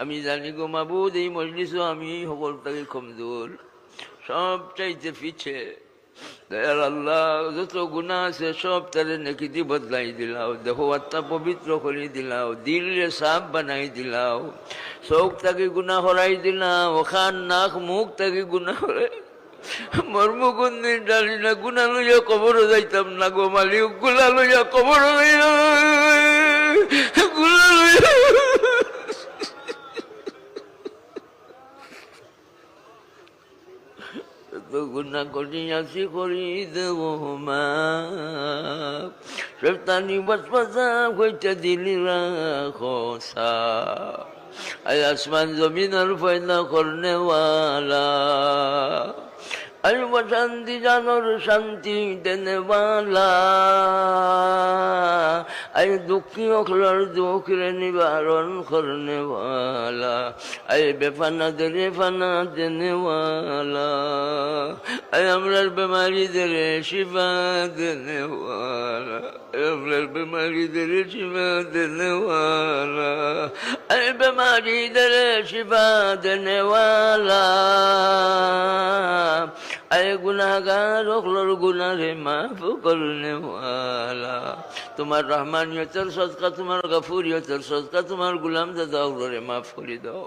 আমি জানি গো মাবুদ, এই মজলিসও আমি সকল থেকে কমজোর, সব চাইতে পিছে। দয়াল আল্লাহ, যত গুনাহ আছে সব তারে নেকিতে বদলাই দিলাও, দেখো আত্মা পবিত্র করে দিলাও, দিলে সাফ বানাই দিলাও, চোখ তাকে গুনাহ হরাই দিলাও, খান নাক মুখ তাকে গুনাহ হরাই। মর্মকুন্দিন ডালি না, গুনা লইয়া কবরও যাইতাম না গো মালিক, গুলা লইয়া কবরও গুলা লইয়া তো গুনা করিয়াছি করি দেব মা, শয়তানি ওয়াসওয়াসা হইতে দিলি রাখো সাফ, আয় আসমান জমিন আর পয়দা করনে ওয়ালা, আয় শান্তি জানোর শান্তি দেনেওয়ালা, আয় দুঃখী অখলার দুঃখরে নিবারণ করনেওয়ালা, আয় বেফানাদের ফানা দেনেওয়ালা, আয় আমরার বেমারিদের শিফা দেনেওয়ালা, আমরার বেমারিদের শিফা দেনেওয়ালা, আয় বেমারিদের শিফা দেনেওয়ালা, আয় গুনাহগার অখলার গুনাহে মাফ করনেওয়ালা। তোমার রহমানিয়তের সদকা, তোমার গফুরিয়তের সদকা, তোমার গুলাম দাদা অখলারে মাফ করে দাও।